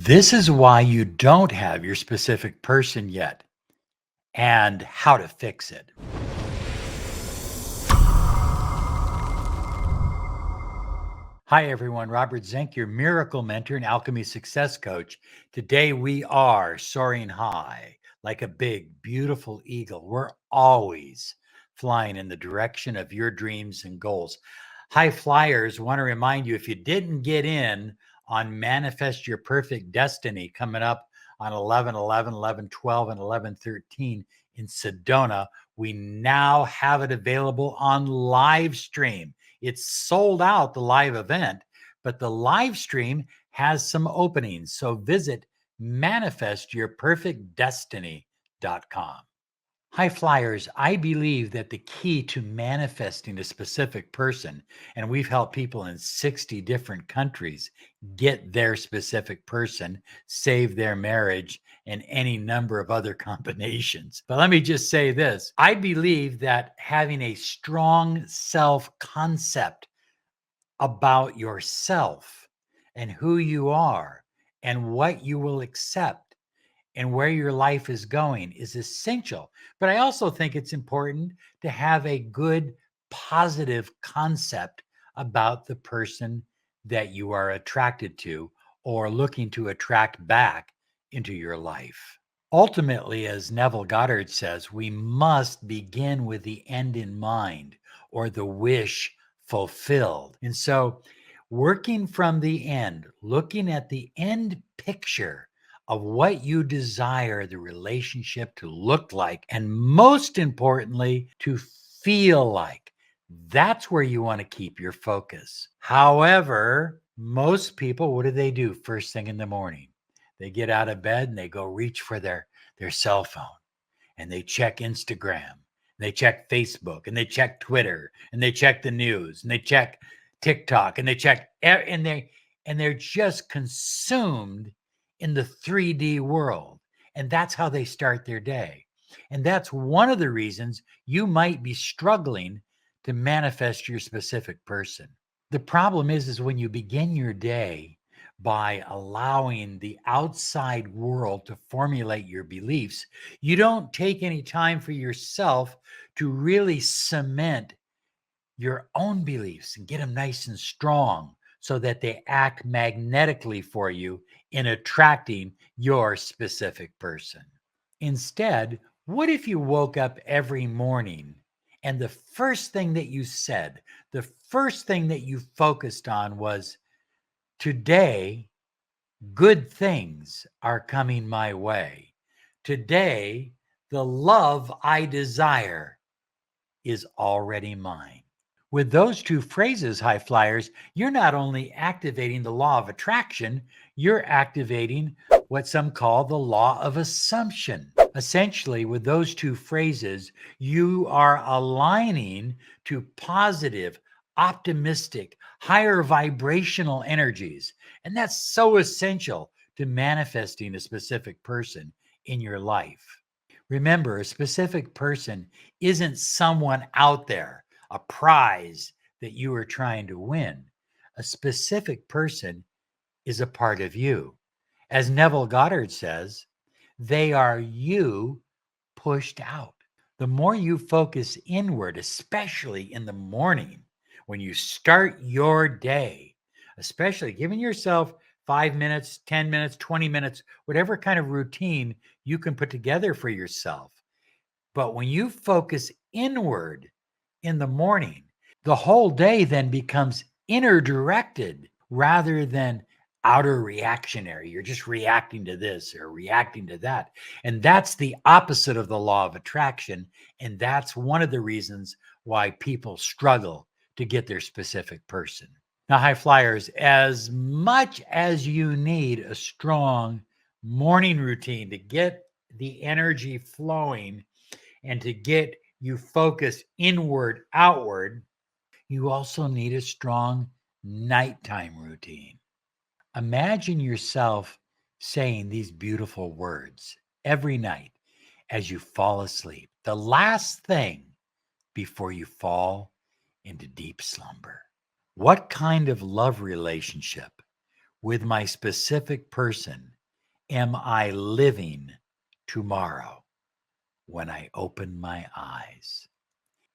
This is why you don't have your specific person yet and how to fix it. Hi, everyone. Robert Zink, your miracle mentor and alchemy success coach. Today, we are soaring high like a big, beautiful eagle. We're always flying in the direction of your dreams and goals. High flyers want to remind you if you didn't get in on Manifest Your Perfect Destiny coming up on 11/11, 11/12, and 11/13 in Sedona, we now have it available on live stream. It's sold out, the live event, but the live stream has some openings. So visit manifestyourperfectdestiny.com. High flyers, I believe that the key to manifesting a specific person, and we've helped people in 60 different countries get their specific person, save their marriage, and any number of other combinations. But let me just say this, I believe that having a strong self concept about yourself and who you are and what you will accept and where your life is going is essential. But I also think it's important to have a good, positive concept about the person that you are attracted to or looking to attract back into your life. Ultimately, as Neville Goddard says, we must begin with the end in mind or the wish fulfilled. And so, working from the end, looking at the end picture of what you desire the relationship to look like, and most importantly, to feel like. That's where you want to keep your focus. However, most people, what do first thing in the morning? They get out of bed and they go reach for their cell phone and they check Instagram, and they check Facebook, and they check Twitter, and they check the news, and they check TikTok, and they check and they're just consumed in the 3D world. And that's how they start their day. And that's one of the reasons you might be struggling to manifest your specific person. The problem is when you begin your day by allowing the outside world to formulate your beliefs, you don't take any time for yourself to really cement your own beliefs and get them nice and strong so that they act magnetically for you in attracting your specific person. Instead, what if you woke up every morning and the first thing that you said, the first thing that you focused on was, today, good things are coming my way. Today, the love I desire is already mine. With those two phrases, high flyers, you're not only activating the law of attraction, you're activating what some call the law of assumption. Essentially, with those two phrases, you are aligning to positive, optimistic, higher vibrational energies. And that's so essential to manifesting a specific person in your life. Remember, a specific person isn't someone out there, a prize that you are trying to win. A specific person is a part of you. As Neville Goddard says, they are you pushed out. The more you focus inward, especially in the morning, when you start your day, especially giving yourself 5 minutes, 10 minutes, 20 minutes, whatever kind of routine you can put together for yourself. But when you focus inward in the morning, the whole day then becomes inner directed rather than outer reactionary. You're just reacting to this or reacting to that. And that's the opposite of the law of attraction. And that's one of the reasons why people struggle to get their specific person. Now, high flyers, as much as you need a strong morning routine to get the energy flowing and to get you focused inward, outward, you also need a strong nighttime routine. Imagine yourself saying these beautiful words every night as you fall asleep, the last thing before you fall into deep slumber. What kind of love relationship with my specific person am I living tomorrow when I open my eyes?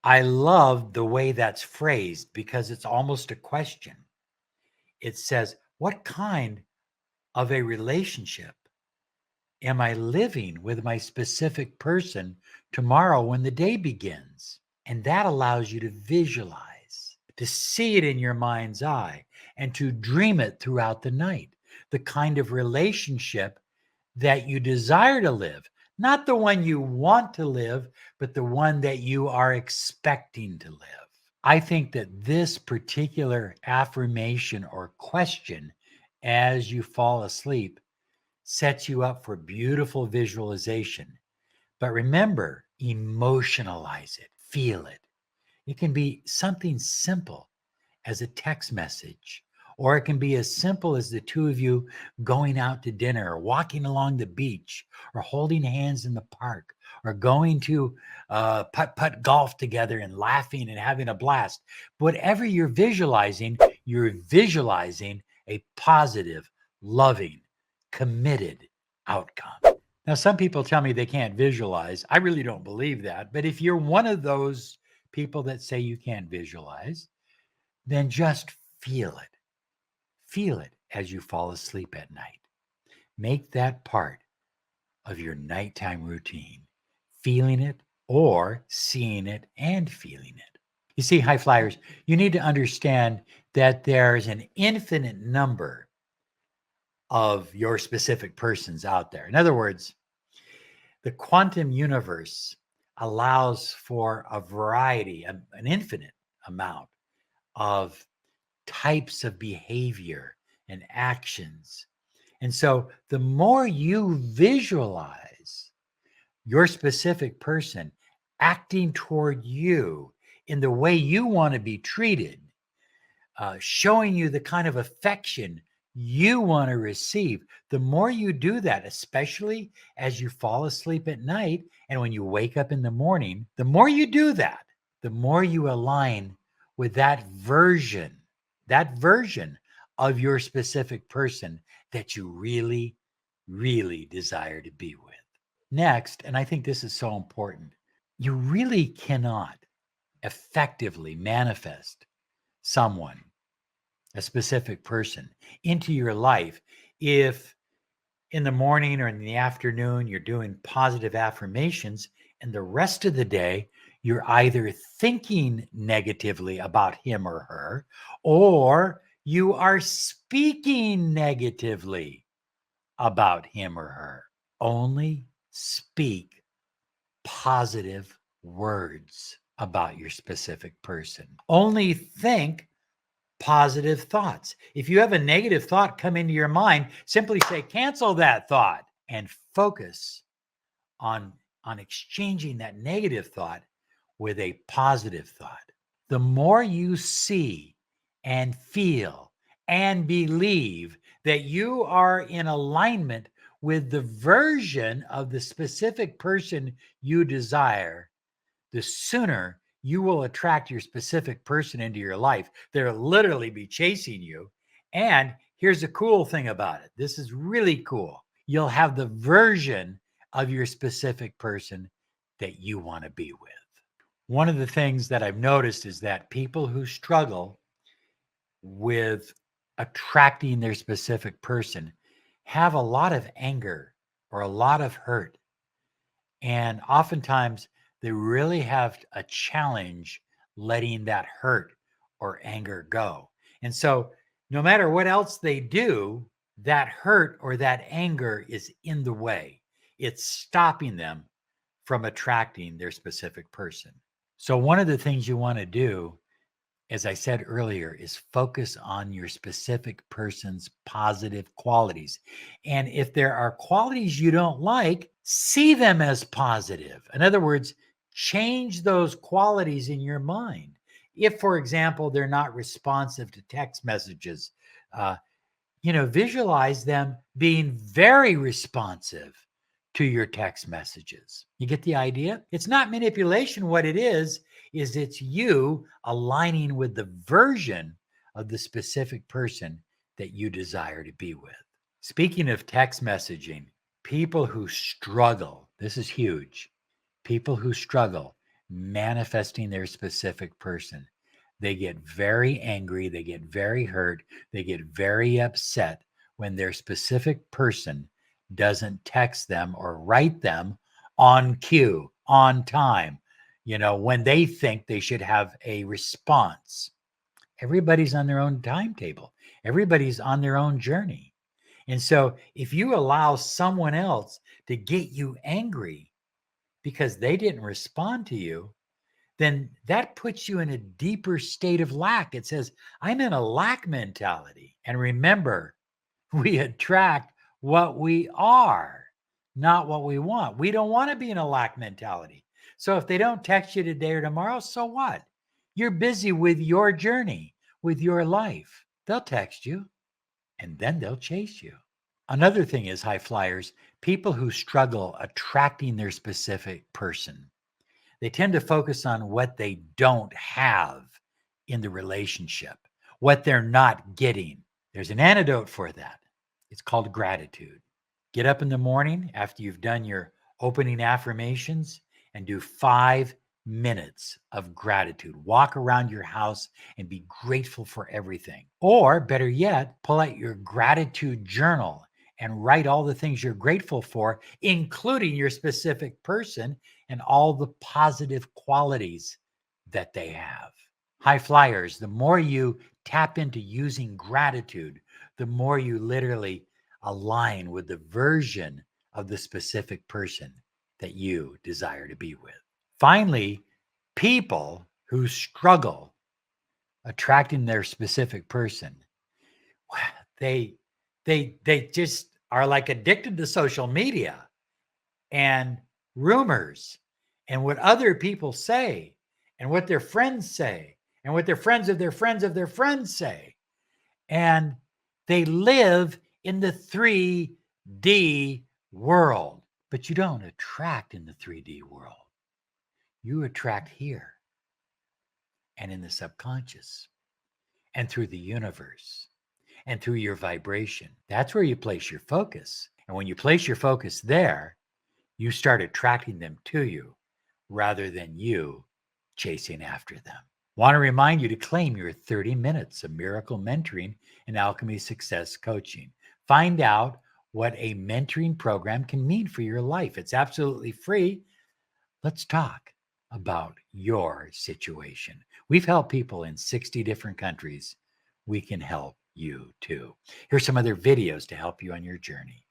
I love the way that's phrased because it's almost a question. It says, what kind of a relationship am I living with my specific person tomorrow when the day begins? And that allows you to visualize, to see it in your mind's eye, and to dream it throughout the night. The kind of relationship that you desire to live, not the one you want to live, but the one that you are expecting to live. I think that this particular affirmation or question as you fall asleep sets you up for beautiful visualization. But remember, emotionalize it, feel it. It can be something simple as a text message, or it can be as simple as the two of you going out to dinner, or walking along the beach, or holding hands in the park, or going to putt golf together and laughing and having a blast. Whatever you're visualizing a positive, loving, committed outcome. Now, some people tell me they can't visualize. I really don't believe that. But if you're one of those people that say you can't visualize, then just feel it. Feel it as you fall asleep at night. Make that part of your nighttime routine, feeling it or seeing it and feeling it. You see, high flyers, you need to understand that there's an infinite number of your specific persons out there. In other words, the quantum universe allows for a variety, an infinite amount of types of behavior and actions. And so the more you visualize your specific person acting toward you in the way you want to be treated, showing you the kind of affection you want to receive, the more you do that, especially as you fall asleep at night and when you wake up in the morning, the more you do that, the more you align with that version of your specific person that you really, really desire to be with. Next, and I think this is so important, you really cannot effectively manifest someone, a specific person, into your life if in the morning or in the afternoon you're doing positive affirmations and the rest of the day you're either thinking negatively about him or her or you are speaking negatively about him or her. Only speak positive words about your specific person. Only think positive thoughts. If you have a negative thought come into your mind, simply say, cancel that thought and focus on, exchanging that negative thought with a positive thought. The more you see and feel and believe that you are in alignment with the version of the specific person you desire, the sooner you will attract your specific person into your life. They'll literally be chasing you. And here's the cool thing about it. This is really cool. You'll have the version of your specific person that you want to be with. One of the things that I've noticed is that people who struggle with attracting their specific person have a lot of anger or a lot of hurt. And oftentimes they really have a challenge letting that hurt or anger go. And so no matter what else they do, that hurt or that anger is in the way. It's stopping them from attracting their specific person. So one of the things you want to do, as I said earlier, is focus on your specific person's positive qualities. And if there are qualities you don't like, see them as positive. In other words, change those qualities in your mind. If, for example, they're not responsive to text messages, visualize them being very responsive to your text messages. You get the idea? It's not manipulation. What it is it's you aligning with the version of the specific person that you desire to be with. Speaking of text messaging, people who struggle, this is huge. People who struggle manifesting their specific person, they get very angry, they get very hurt, they get very upset when their specific person doesn't text them or write them on cue, on time, when they think they should have a response. Everybody's on their own timetable, everybody's on their own journey. And so if you allow someone else to get you angry because they didn't respond to you, then that puts you in a deeper state of lack. It says, I'm in a lack mentality. And remember, we attract what we are, not what we want. We don't want to be in a lack mentality. So if they don't text you today or tomorrow, so what? You're busy with your journey, with your life. They'll text you and then they'll chase you. Another thing is, high flyers, people who struggle attracting their specific person. They tend to focus on what they don't have in the relationship, what they're not getting. There's an antidote for that. It's called gratitude. Get up in the morning after you've done your opening affirmations and do 5 minutes of gratitude. Walk around your house and be grateful for everything. Or better yet, pull out your gratitude journal and write all the things you're grateful for, including your specific person and all the positive qualities that they have. High flyers, the more you tap into using gratitude, the more you literally align with the version of the specific person that you desire to be with. Finally, people who struggle attracting their specific person, they just are like addicted to social media and rumors and what other people say and what their friends say and what their friends of their friends of their friends say. And they live in the 3D world, but you don't attract in the 3D world. You attract here and in the subconscious and through the universe and through your vibration. That's where you place your focus. And when you place your focus there, you start attracting them to you rather than you chasing after them. Want to remind you to claim your 30 minutes of miracle mentoring and alchemy success coaching. Find out what a mentoring program can mean for your life. It's absolutely free. Let's talk about your situation. We've helped people in 60 different countries. We can help you too. Here's some other videos to help you on your journey.